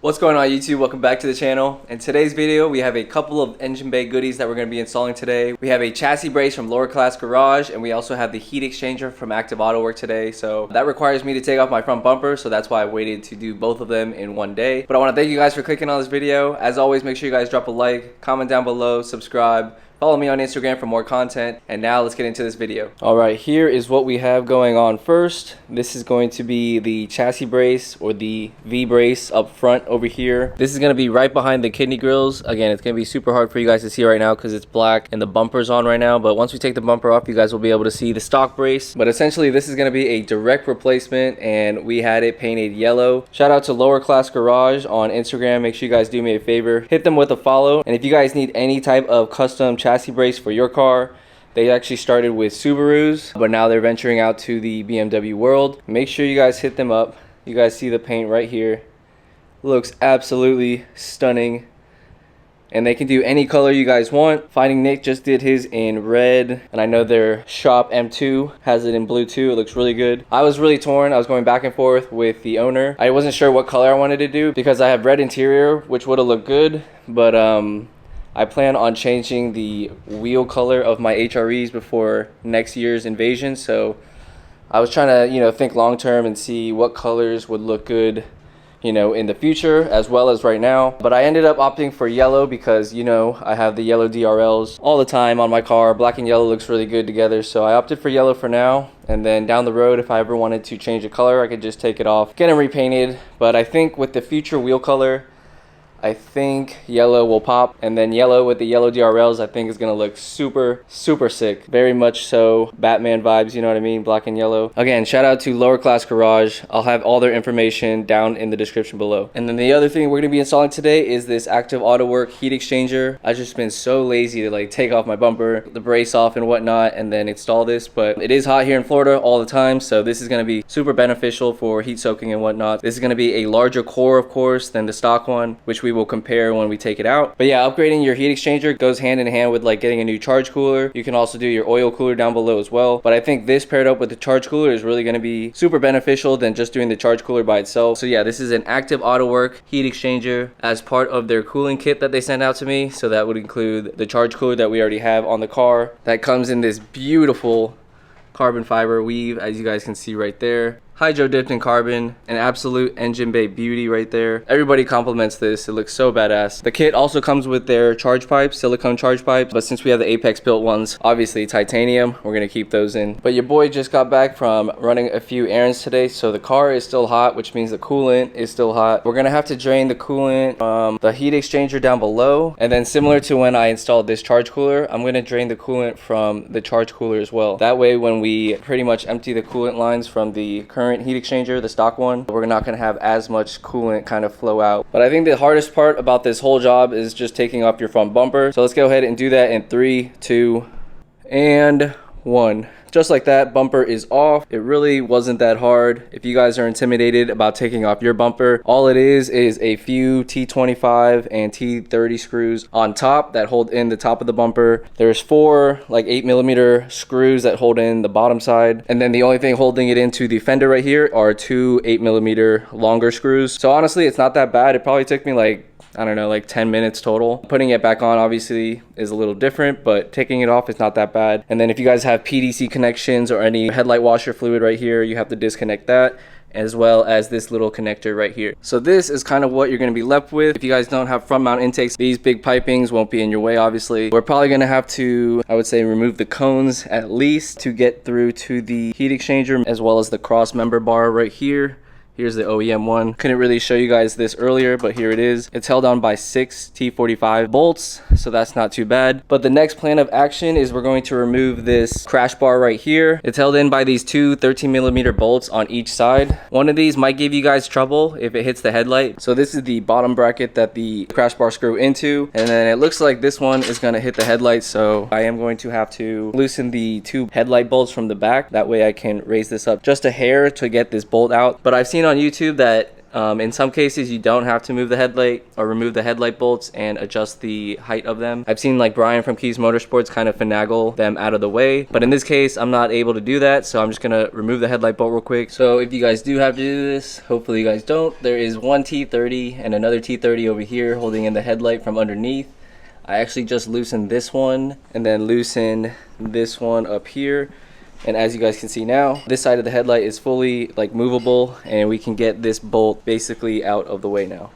What's going on YouTube? Welcome back to the channel. In today's video, we have a couple of engine bay goodies that we're going to be installing today. We have a chassis brace from Lower Class Garage, and we also have the heat exchanger from Active AUTOWERKE today. So that requires me to take off my front bumper, so that's why I waited to do both of them in one day. But I want to thank you guys for clicking on this video. As always, make sure you guys drop a like, comment down below, subscribe. Follow me on Instagram for more content. And now let's get into this video. All right, here is what we have going on first. This is going to be the chassis brace, or the V brace up front over here. This is going to be right behind the kidney grills. Again, it's going to be super hard for you guys to see right now because it's black and the bumper's on right now. But once we take the bumper off, you guys will be able to see the stock brace. But essentially, this is going to be a direct replacement, and we had it painted yellow. Shout out to Lower Class Garage on Instagram. Make sure you guys do me a favor. Hit them with a follow. And if you guys need any type of custom chassis brace for your car, they actually started with Subarus, but now they're venturing out to the BMW world. Make sure you guys hit them up. You guys see the paint right here. Looks absolutely stunning. And they can do any color you guys want. Finding Nick just did his in red, and I know their shop M2 has it in blue too. It looks really good. I was really torn. I was going back and forth with the owner. I wasn't sure what color I wanted to do because I have red interior, which would have looked good, but I plan on changing the wheel color of my HREs before next year's invasion. So I was trying to, think long term and see what colors would look good, in the future as well as right now. But I ended up opting for yellow because, I have the yellow DRLs all the time on my car. Black and yellow looks really good together. So I opted for yellow for now. And then down the road, if I ever wanted to change the color, I could just take it off, get it repainted. But I think with the future wheel color, I think yellow will pop, and then yellow with the yellow DRLs I think is gonna look super sick. Very much so Batman vibes, you know what I mean? Black and yellow. Again, shout out to Lower Class Garage. I'll have all their information down in the description below. And then the other thing we're gonna be installing today is this Active AUTOWERKE heat exchanger. I've just been so lazy to take off my bumper, the brace off and whatnot, and then install this. But it is hot here in Florida all the time, so this is gonna be super beneficial for heat soaking and whatnot. This is gonna be a larger core, of course, than the stock one, which we will compare when we take it out. But yeah, upgrading your heat exchanger goes hand in hand with getting a new charge cooler. You can also do your oil cooler down below as well. But I think this paired up with the charge cooler is really going to be super beneficial than just doing the charge cooler by itself. So yeah, this is an Active AUTOWERKE heat exchanger as part of their cooling kit that they sent out to me. So that would include the charge cooler that we already have on the car. That comes in this beautiful carbon fiber weave, as you guys can see right there. Hydro dipped in carbon, an absolute engine bay beauty right there. Everybody compliments this. It looks so badass. The kit also comes with their charge pipes, silicone charge pipes, but since we have the Apex built ones, obviously titanium, we're gonna keep those in. But your boy just got back from running a few errands today, so the car is still hot, which means the coolant is still hot. We're gonna have to drain the coolant from the heat exchanger down below, and then similar to when I installed this charge cooler, I'm gonna drain the coolant from the charge cooler as well. That way, when we pretty much empty the coolant lines from the current heat exchanger, the stock one, we're not going to have as much coolant kind of flow out. But I think the hardest part about this whole job is just taking off your front bumper. So let's go ahead and do that in 3, 2, and 1. Just like that, bumper is off. It really wasn't that hard. If you guys are intimidated about taking off your bumper, all it is a few T25 and T30 screws on top that hold in the top of the bumper. There's 4 8mm screws that hold in the bottom side, and then the only thing holding it into the fender right here are 2 8mm longer screws. So honestly, it's not that bad. It probably took me I don't know, 10 minutes total. Putting it back on obviously is a little different, but taking it off is not that bad. And then if you guys have PDC connections or any headlight washer fluid right here, you have to disconnect that, as well as this little connector right here. So this is kind of what you're going to be left with. If you guys don't have front mount intakes, these big pipings won't be in your way, obviously. We're probably going to have to, I would say, remove the cones at least to get through to the heat exchanger, as well as the cross member bar right here. Here's the OEM one. Couldn't really show you guys this earlier, but here it is. It's held on by 6 T45 bolts, so that's not too bad. But the next plan of action is we're going to remove this crash bar right here. It's held in by these 2 13mm bolts on each side. One of these might give you guys trouble if it hits the headlight. So this is the bottom bracket that the crash bar screw into, and then it looks like this one is gonna hit the headlight, so I am going to have to loosen the 2 headlight bolts from the back. That way I can raise this up just a hair to get this bolt out. But I've seen on YouTube that In some cases, you don't have to move the headlight or remove the headlight bolts and adjust the height of them. I've seen like Brian from Keys Motorsports kind of finagle them out of the way, but in this case, I'm not able to do that, so I'm just gonna remove the headlight bolt real quick. So if you guys do have to do this, hopefully you guys don't, there is one T30 and another T30 over here holding in the headlight from underneath. I actually just loosened this one and then loosen this one up here. And as you guys can see now, this side of the headlight is fully like movable, and we can get this bolt basically out of the way now.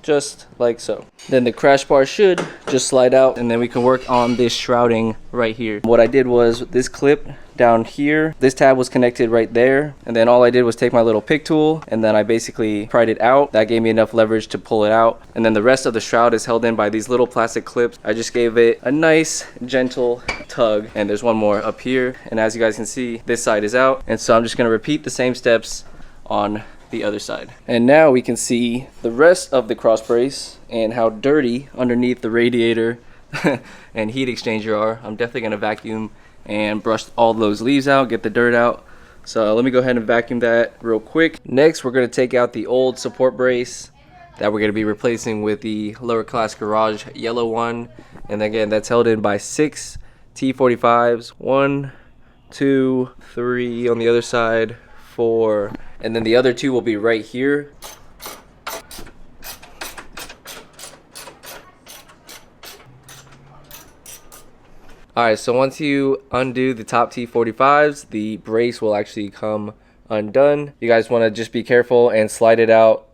Just like so. Then the crash bar should just slide out, and then we can work on this shrouding right here. What I did was this clip down here, this tab was connected right there, and then all I did was take my little pick tool and then I basically pried it out. That gave me enough leverage to pull it out, and then the rest of the shroud is held in by these little plastic clips. I just gave it a nice gentle tug, and there's one more up here, and as you guys can see, this side is out, and so I'm just going to repeat the same steps on the other side. And now we can see the rest of the cross brace and how dirty underneath the radiator and heat exchanger are. I'm definitely going to vacuum and brush all those leaves out, get the dirt out. So let me go ahead and vacuum that real quick. Next, we're going to take out the old support brace that we're going to be replacing with the lower class garage yellow one. And again, that's held in by 6 T45s. 1, 2, 3 on the other side, 4, and then the other 2 will be right here. Alright, so once you undo the top T45s, the brace will actually come undone. You guys want to just be careful and slide it out.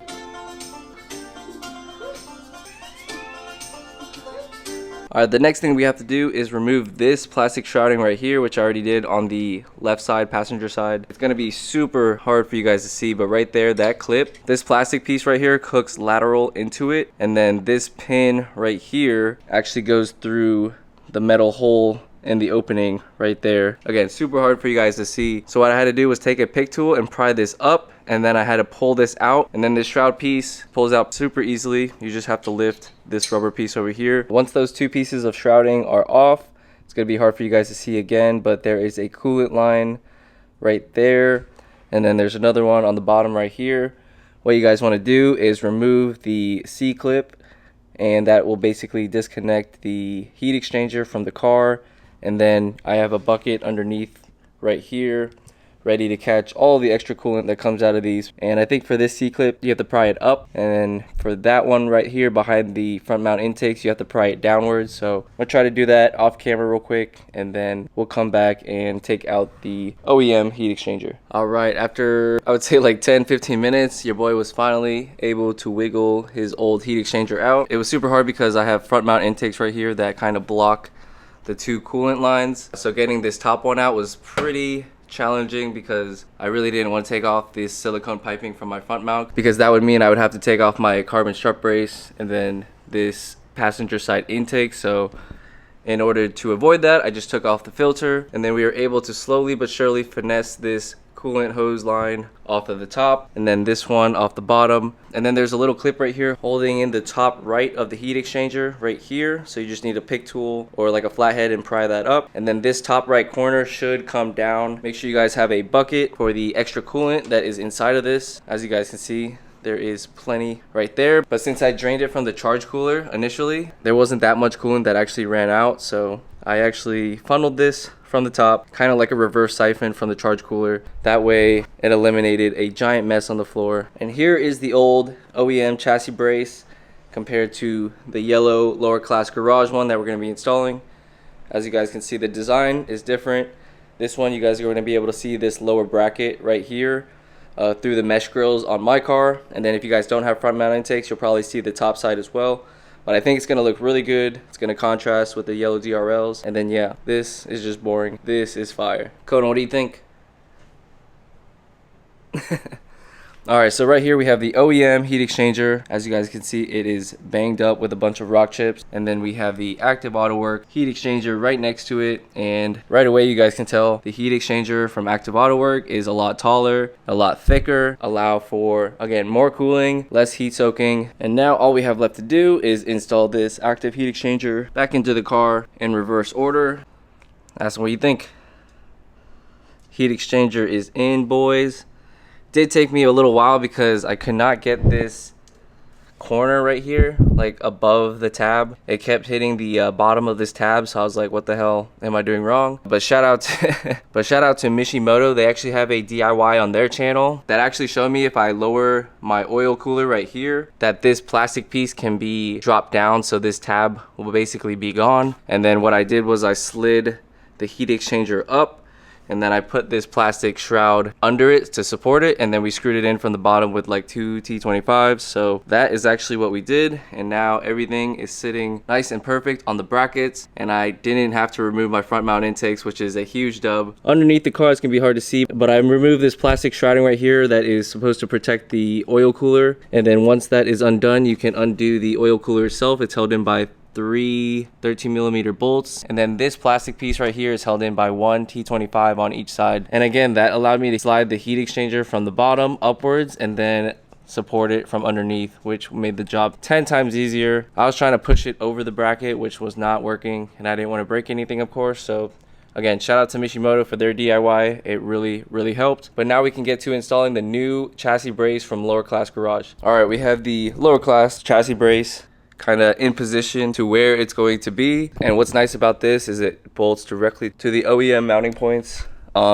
Alright, the next thing we have to do is remove this plastic shrouding right here, which I already did on the left side, passenger side. It's going to be super hard for you guys to see, but right there, that clip, this plastic piece right here hooks lateral into it, and then this pin right here actually goes through the metal hole in the opening right there. Again, super hard for you guys to see. So what I had to do was take a pick tool and pry this up, and then I had to pull this out, and then this shroud piece pulls out super easily. You just have to lift this rubber piece over here. Once those 2 pieces of shrouding are off, it's going to be hard for you guys to see again, but there is a coolant line right there, and then there's another one on the bottom right here. What you guys want to do is remove the C-clip, and that will basically disconnect the heat exchanger from the car. And then I have a bucket underneath right here ready to catch all the extra coolant that comes out of these. And I think for this C-clip, you have to pry it up, and then for that one right here behind the front mount intakes, you have to pry it downwards. So I'm gonna try to do that off camera real quick, and then we'll come back and take out the OEM heat exchanger. All right, after I would say like 10-15 minutes, your boy was finally able to wiggle his old heat exchanger out. It was super hard because I have front mount intakes right here that kind of block the 2 coolant lines. So getting this top one out was pretty challenging because I really didn't want to take off this silicone piping from my front mount, because that would mean I would have to take off my carbon strut brace and then this passenger side intake. So in order to avoid that, I just took off the filter, and then we were able to slowly but surely finesse this coolant hose line off of the top, and then this one off the bottom. And then there's a little clip right here holding in the top right of the heat exchanger right here, so you just need a pick tool or like a flathead and pry that up. And then this top right corner should come down. Make sure you guys have a bucket for the extra coolant that is inside of this. As you guys can see, there is plenty right there, but since I drained it from the charge cooler initially, there wasn't that much coolant that actually ran out, so I actually funneled this from the top, kind of like a reverse siphon from the charge cooler. That way it eliminated a giant mess on the floor. And here is the old OEM chassis brace compared to the yellow lower class garage one that we're going to be installing. As you guys can see, the design is different. This one, you guys are going to be able to see this lower bracket right here through the mesh grills on my car. And then if you guys don't have front mount intakes, you'll probably see the top side as well. But I think it's going to look really good. It's going to contrast with the yellow DRLs. And then yeah, this is just boring. This is fire. Conan, what do you think? Alright, so right here we have the OEM heat exchanger. As you guys can see, it is banged up with a bunch of rock chips. And then we have the active AUTOWERKE heat exchanger right next to it. And right away you guys can tell the heat exchanger from active AUTOWERKE is a lot taller, a lot thicker, allow for, again, more cooling, less heat soaking. And now all we have left to do is install this active heat exchanger back into the car in reverse order. That's what you think. Heat exchanger is in, boys. did take me a little while because I could not get this corner right here, like above the tab. It kept hitting the bottom of this tab, so I was like, what the hell am I doing wrong? But shout out to Mishimoto. They actually have a DIY on their channel that actually showed me if I lower my oil cooler right here, that this plastic piece can be dropped down, so this tab will basically be gone. And then what I did was I slid the heat exchanger up, and then I put this plastic shroud under it to support it, and then we screwed it in from the bottom with like 2 T25s. So that is actually what we did, and now everything is sitting nice and perfect on the brackets, and I didn't have to remove my front mount intakes, which is a huge dub. Underneath the car, it's gonna be hard to see, but I removed this plastic shrouding right here that is supposed to protect the oil cooler, and then once that is undone, you can undo the oil cooler itself. It's held in by 3 13mm bolts, and then this plastic piece right here is held in by 1 T25 on each side. And again, that allowed me to slide the heat exchanger from the bottom upwards and then support it from underneath, which made the job 10 times easier. I was trying to push it over the bracket, which was not working, and I didn't want to break anything, of course. So again, shout out to Mishimoto for their DIY. It really helped. But now we can get to installing the new chassis brace from Lower Class Garage. All right, we have the Lower Class chassis brace kind of in position to where it's going to be. And what's nice about this is it bolts directly to the OEM mounting points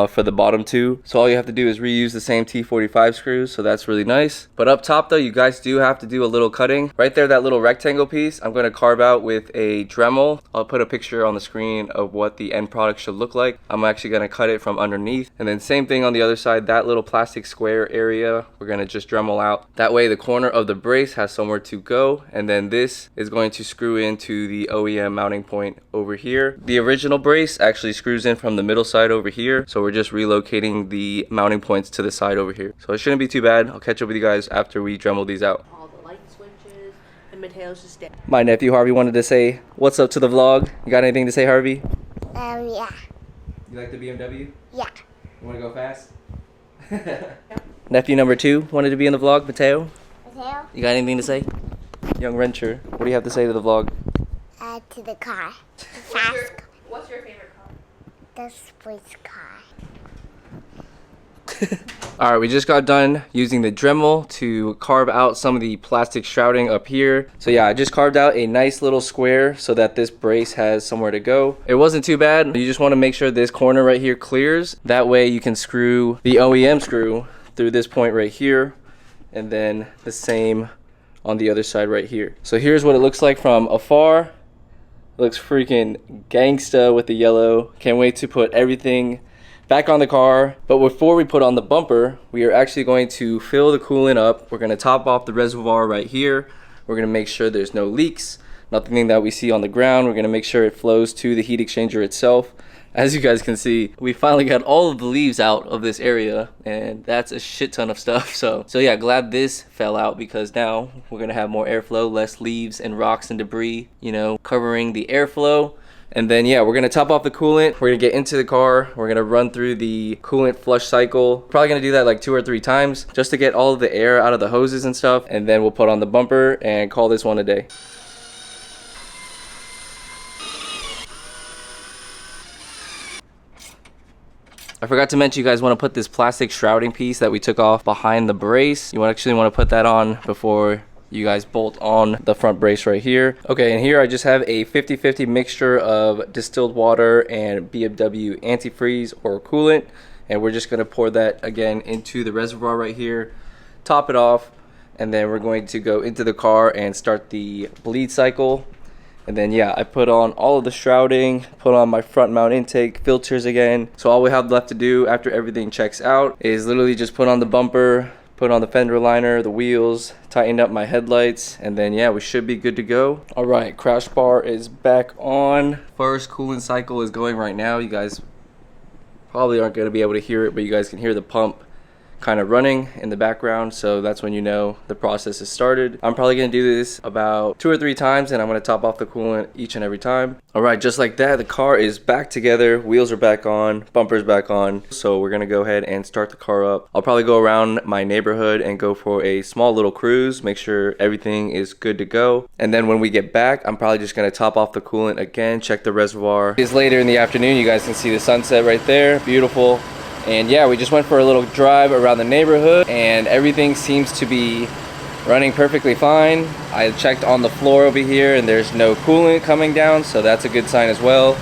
for the bottom two. So all you have to do is reuse the same T45 screws, so that's really nice. But up top though, you guys do have to do a little cutting. Right there, that little rectangle piece, I'm going to carve out with a Dremel. I'll put a picture on the screen of what the end product should look like. I'm actually going to cut it from underneath. And then same thing on the other side, that little plastic square area, we're going to just Dremel out. That way the corner of the brace has somewhere to go. And then this is going to screw into the OEM mounting point over here. The original brace actually screws in from the middle side over here. So we're just relocating the mounting points to the side over here. So it shouldn't be too bad. I'll catch up with you guys after we Dremel these out. All the light switches, and Mateo's just dead. My nephew Harvey wanted to say what's up to the vlog. You got anything to say, Harvey? Yeah. You like the BMW? Yeah. You want to go fast? Nephew number 2 wanted to be in the vlog. Mateo? Mateo? You got anything to say? Young Rencher, what do you have to say to the vlog? To the car. What's your favorite car? The sports car. Alright, we just got done using the Dremel to carve out some of the plastic shrouding up here. So yeah, I just carved out a nice little square so that this brace has somewhere to go. It wasn't too bad. You just want to make sure this corner right here clears. That way you can screw the OEM screw through this point right here, and then the same on the other side right here. So here's what it looks like from afar. It looks freaking gangsta with the yellow. Can't wait to put everything back on the car. But before we put on the bumper, we are actually going to fill the coolant up. We're going to top off the reservoir right here. We're going to make sure there's no leaks, nothing that we see on the ground. We're going to make sure it flows to the heat exchanger itself. As you guys can see, we finally got all of the leaves out of this area, and that's a shit ton of stuff. So yeah, glad this fell out, because now we're gonna have more airflow, less leaves and rocks and debris, you know, covering the airflow. And then yeah, we're gonna top off the coolant. We're gonna get into the car. We're gonna run through the coolant flush cycle. Probably gonna do that like 2 or 3 times just to get all of the air out of the hoses and stuff. And then we'll put on the bumper and call this one a day. I forgot to mention, you guys want to put this plastic shrouding piece that we took off behind the brace. You actually want to put that on before you guys bolt on the front brace right here. Okay, and here I just have a 50-50 mixture of distilled water and BMW antifreeze or coolant, and we're just going to pour that again into the reservoir right here, top it off, and then we're going to go into the car and start the bleed cycle. And then yeah, I put on all of the shrouding, put on my front mount intake filters again. So all we have left to do after everything checks out is literally just put on the bumper, put on the fender liner, the wheels, tighten up my headlights, and then yeah, we should be good to go. All right, crash bar is back on. First coolant cycle is going right now. You guys probably aren't going to be able to hear it, but you guys can hear the pump kind of running in the background, so that's when you know the process has started. I'm probably going to do this about 2 or 3 times, and I'm going to top off the coolant each and every time. All right, just like that, the car is back together, wheels are back on, bumper's back on. So we're going to go ahead and start the car up. I'll probably go around my neighborhood and go for a small little cruise, make sure everything is good to go. And then when we get back, I'm probably just going to top off the coolant again, check the reservoir. It's later in the afternoon. You guys can see the sunset right there. Beautiful. And yeah, we just went for a little drive around the neighborhood and everything seems to be running perfectly fine. I checked on the floor over here and there's no coolant coming down, so that's a good sign as well.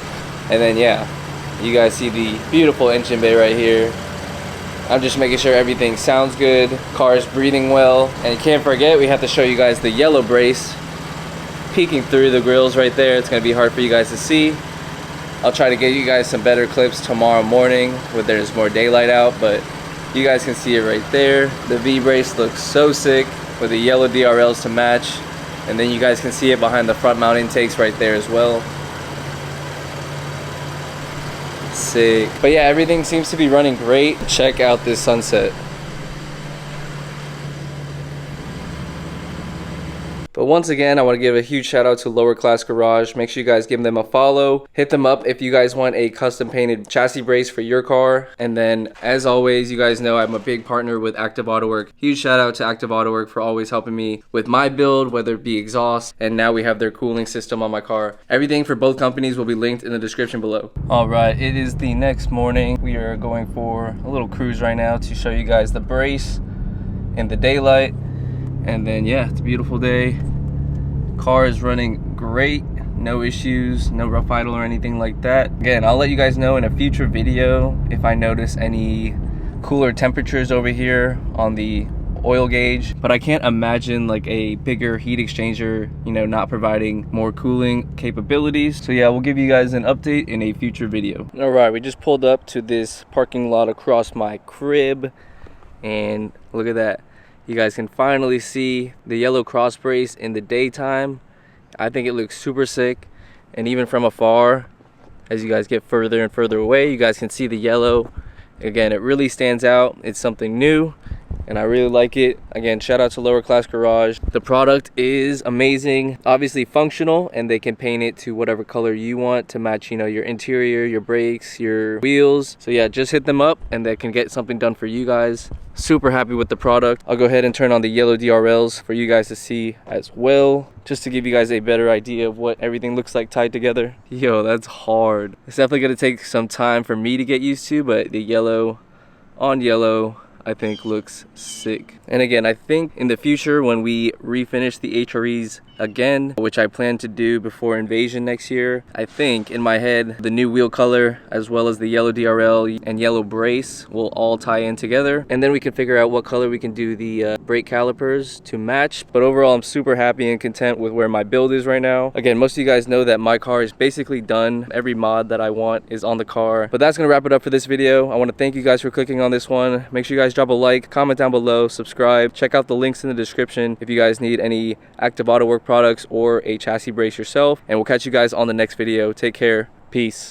And then yeah, you guys see the beautiful engine bay right here. I'm just making sure everything sounds good, car's breathing well. And you can't forget, we have to show you guys the yellow brace peeking through the grills right there. It's gonna be hard for you guys to see. I'll try to get you guys some better clips tomorrow morning when there's more daylight out, but you guys can see it right there. The V-brace looks so sick with the yellow DRLs to match. And then you guys can see it behind the front mount intakes right there as well. Sick. But yeah, everything seems to be running great. Check out this sunset. But once again, I want to give a huge shout out to Lower Class Garage. Make sure you guys give them a follow. Hit them up if you guys want a custom painted chassis brace for your car. And then as always, you guys know I'm a big partner with Active AUTOWERKE. Huge shout out to Active AUTOWERKE for always helping me with my build, whether it be exhaust, and now we have their cooling system on my car. Everything for both companies will be linked in the description below. All right, it is the next morning. We are going for a little cruise right now to show you guys the brace in the daylight. And then yeah, it's a beautiful day. Car is running great, no issues, no rough idle or anything like that. Again, I'll let you guys know in a future video if I notice any cooler temperatures over here on the oil gauge, but I can't imagine like a bigger heat exchanger, you know, not providing more cooling capabilities. So yeah, we'll give you guys an update in a future video. All right, we just pulled up to this parking lot across my crib and look at that. You guys can finally see the yellow cross brace in the daytime. I think it looks super sick. And even from afar, as you guys get further and further away, you guys can see the yellow. Again, it really stands out. It's something new and I really like it. Again, shout out to Lower Class Garage. The product is amazing, obviously functional, and they can paint it to whatever color you want to match, you know, your interior, your brakes, your wheels. So yeah, just hit them up and they can get something done for you guys. Super happy with the product. I'll go ahead and turn on the yellow DRLs for you guys to see as well, just to give you guys a better idea of what everything looks like tied together. Yo, that's hard. It's definitely gonna take some time for me to get used to, but the yellow on yellow I think looks sick. And again, I think in the future when we refinish the HREs again, which I plan to do before Invasion next year, I think in my head the new wheel color as well as the yellow DRL and yellow brace will all tie in together, and then we can figure out what color we can do the brake calipers to match. But overall, I'm super happy and content with where my build is right now. Again, most of you guys know that my car is basically done. Every mod that I want is on the car. But that's gonna wrap it up for this video. I want to thank you guys for clicking on this one. Make sure you guys drop a like, comment down below, subscribe, check out the links in the description if you guys need any Active AUTOWERKE products or a chassis brace yourself, and we'll catch you guys on the next video. Take care. Peace.